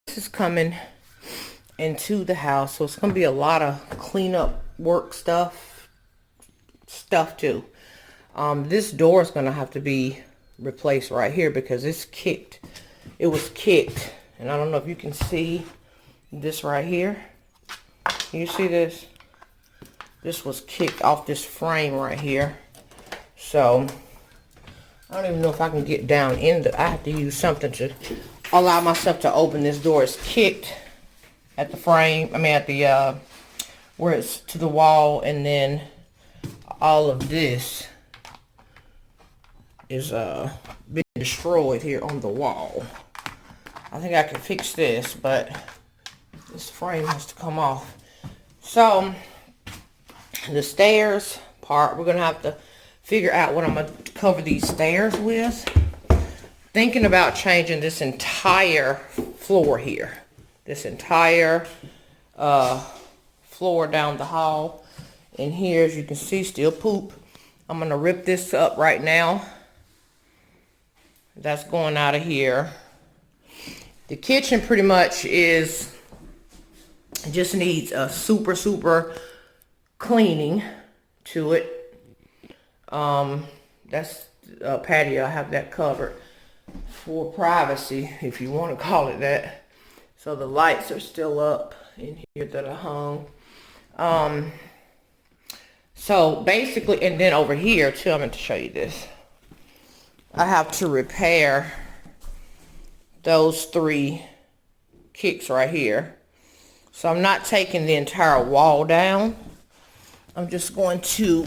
This is coming into the house, so it's gonna be a lot of cleanup work stuff too. This door is gonna have to be replaced right here because it's kicked. It was kicked, and I don't know if you can see this right here. Can you see this? This was kicked off this frame right here. So I don't even know if I can get down in the, I have to use something to allow myself to open this door. It's kicked at the frame, I mean at the where it's to the wall, and then all of this is been destroyed here on the wall. I think I can fix this, but this frame has to come off. So the stairs part, we're gonna have to figure out what I'm gonna cover these stairs with. Thinking about changing this entire floor here. This entire floor down the hall. And here, as you can see, still poop. I'm gonna rip this up right now. That's going out of here. The kitchen pretty much is, just needs a super cleaning to it. That's a patio. I have that covered for privacy, if you want to call it that. So the lights are still up in here that are hung. So basically, and then over here too, I'm going to show you this. I have to repair those 3 kicks right here. So I'm not taking the entire wall down. I'm just going to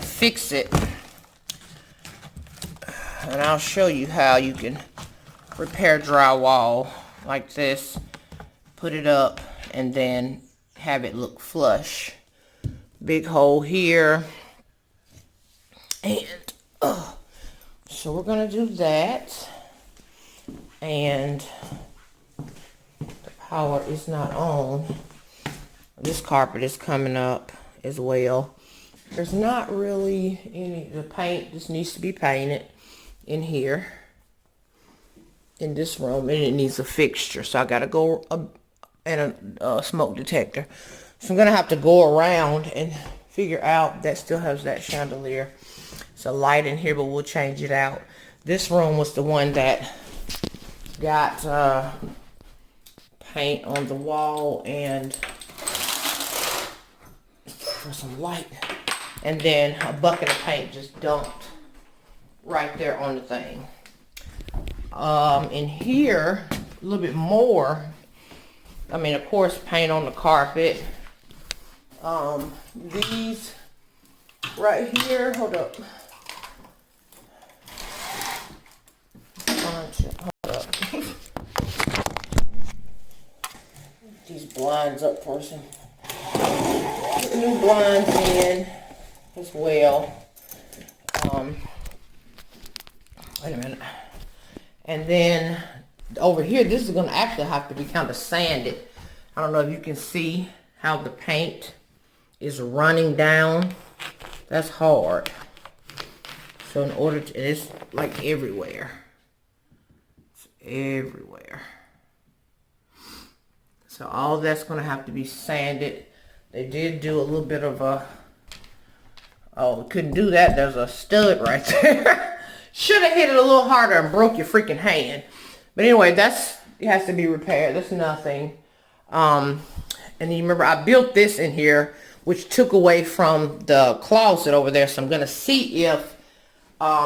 fix it. And I'll show you how you can repair drywall like this. Put it up and then have it look flush. Big hole here. And so we're gonna do that. And the power is not on. This carpet is coming up as well. There's not really any, the paint just needs to be painted in here, in this room, and it needs a fixture. So I gotta go and a smoke detector. So I'm gonna have to go around and figure out. That still has that chandelier. It's a light in here, but we'll change it out. This room was the one that got paint on the wall and for some light, and then a bucket of paint just dumped right there on the thing. In here, a little bit more. I mean, of course, paint on the carpet. These right here, hold up. Hold up. These blinds up for some new blinds in as well. Wait a minute. And then over here, this is going to actually have to be kind of sanded. I don't know if you can see how the paint is running down. That's hard. So in order to, it's like everywhere. It's everywhere. So all that's going to have to be sanded. They did do a little bit of a, oh, couldn't do that. There's a stud right there. Should have hit it a little harder and broke your freaking hand. But anyway, it has to be repaired. That's nothing. And you remember I built this in here, which took away from the closet over there. So I'm going to see if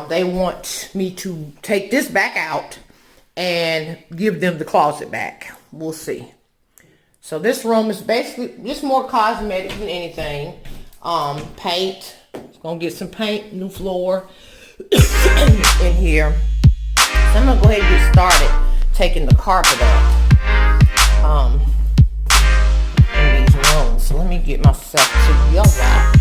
they want me to take this back out and give them the closet back. We'll see. So this room is basically just more cosmetic than anything. Paint. It's going to get some paint, new floor in here. So I'm going to go ahead and get started taking the carpet up in these rooms. So let me get myself together.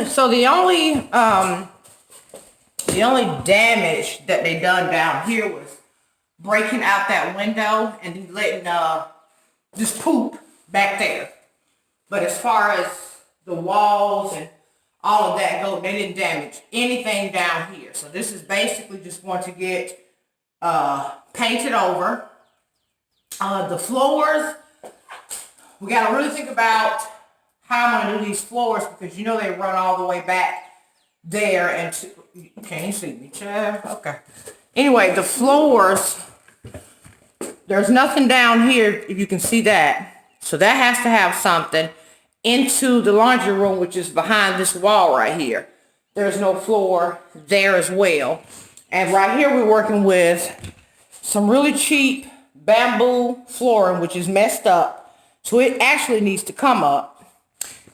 So the only damage that they done down here was breaking out that window and then letting just poop back there. But as far as the walls and all of that go, they didn't damage anything down here. So this is basically just going to get painted over. The floors, we got to really think about how I'm going to do these floors, because you know they run all the way back there. And you can't see me, child. Okay. Anyway, the floors, there's nothing down here, if you can see that. So that has to have something into the laundry room, which is behind this wall right here. There's no floor there as well. And right here we're working with some really cheap bamboo flooring, which is messed up. So it actually needs to come up.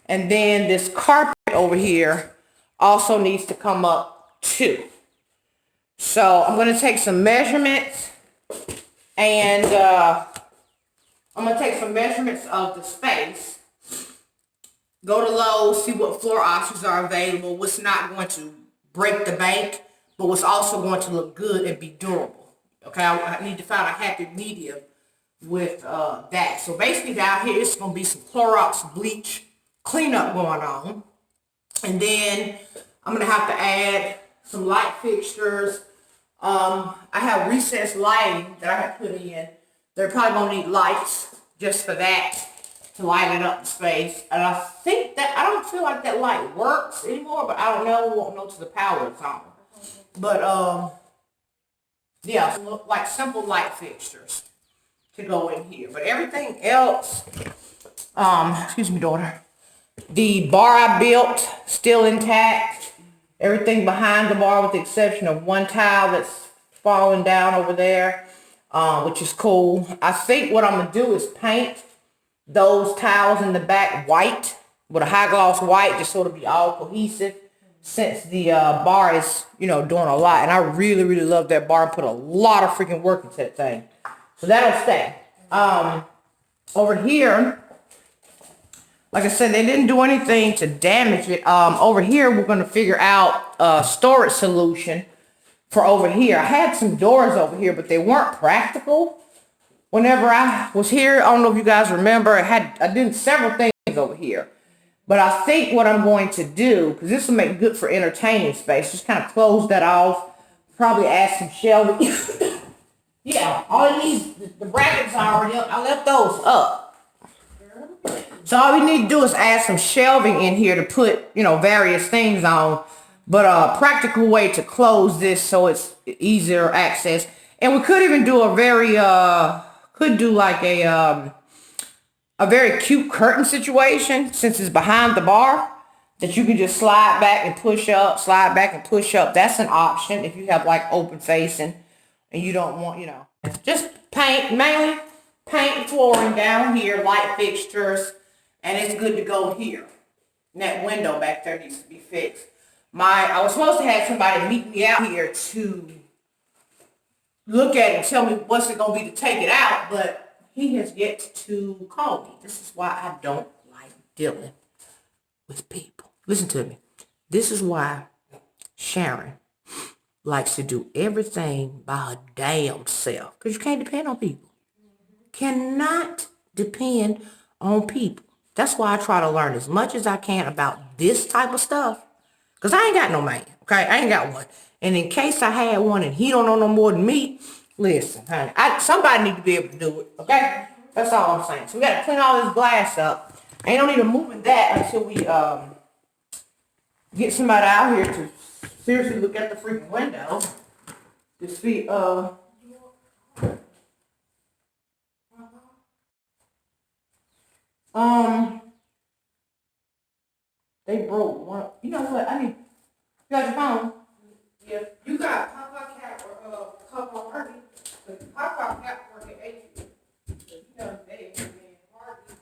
And then this carpet over here also needs to come up too. So I'm going to take some measurements, and I'm going to take some measurements of the space. Go to Lowe's, see what floor options are available, what's not going to break the bank, but what's also going to look good and be durable. Okay, I need to find a happy medium with that. So basically down here, it's going to be some Clorox bleach cleanup going on. And then I'm going to have to add some light fixtures. I have recessed lighting that I have put in. They're probably going to need lights just for that, to light it up the space. And I think that, I don't feel like that light works anymore, but I don't know, won't know till the power is on. But yeah, so like simple light fixtures to go in here. But everything else, excuse me, daughter. The bar I built, still intact. Everything behind the bar with the exception of one tile that's falling down over there, which is cool. I think what I'm going to do is paint those tiles in the back white with a high gloss white, just sort of be all cohesive, since the bar is, you know, doing a lot. And I really, really love that bar. I put a lot of freaking work into that thing. So that'll stay. Over here, like I said, they didn't do anything to damage it. Over here, we're going to figure out a storage solution for over here. I had some doors over here, but they weren't practical. Whenever I was here, I don't know if you guys remember, I did several things over here. But I think what I'm going to do, because this will make good for entertaining space, just kind of close that off. Probably add some shelving. Yeah, all these, the brackets are already up. I left those up. So all we need to do is add some shelving in here to put, you know, various things on. But a practical way to close this so it's easier access. And we could even do a very, a very cute curtain situation, since it's behind the bar, that you can just slide back and push up, slide back and push up. That's an option if you have like open facing and you don't want, you know, just paint, mainly paint flooring down here, light fixtures, and it's good to go here. And that window back there needs to be fixed. I was supposed to have somebody meet me out here to look at it and tell me what's it going to be to take it out, but he has yet to call me. This is why I don't like dealing with people. Listen to me. This is why Sharon likes to do everything by her damn self, because you can't depend on people. Cannot depend on people. That's why I try to learn as much as I can about this type of stuff, because I ain't got no man, okay? I ain't got one. And in case I had one and he don't know no more than me, listen, honey, somebody need to be able to do it, okay? That's all I'm saying. So we got to clean all this glass up. Ain't no need of moving that until we get somebody out here to seriously look at the freaking window to see, they broke one. You know what? I mean, you got your phone? Yeah. You got Papa Cat or Papa Harvey. But Papa Cat work at 8. You know, they Harvey.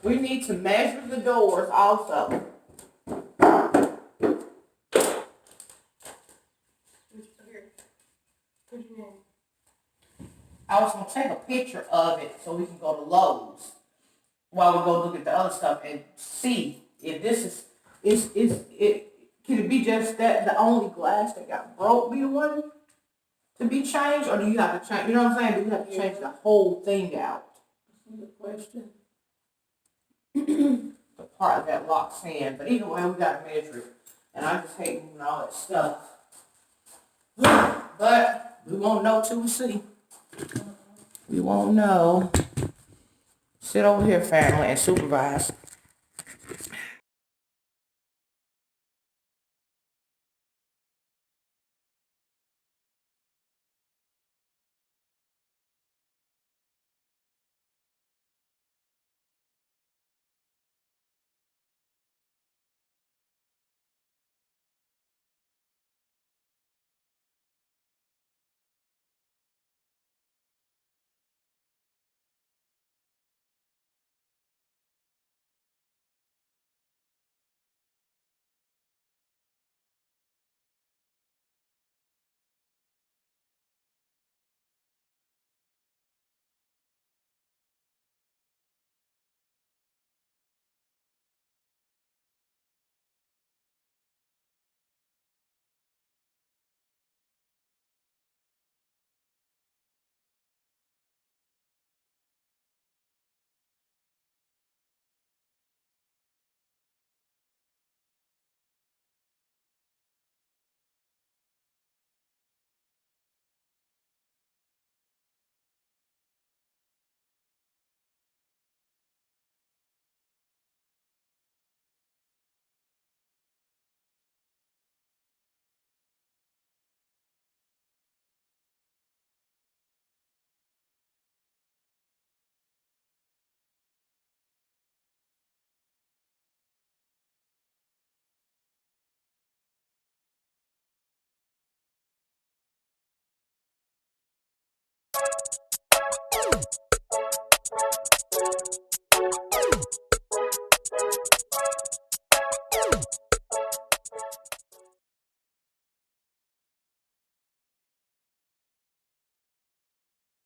We need to measure the doors also. I was going to take a picture of it so we can go to Lowe's while we go look at the other stuff and see if this is it. Can it be just that the only glass that got broke be the one to be changed, or do you have to change? You know what I'm saying? Do you have to change the whole thing out? That's a good question. The part that locks in. But either way, we gotta measure it, and I just hate moving all that stuff. But we won't know till we see. We won't know. Sit over here, family, and supervise.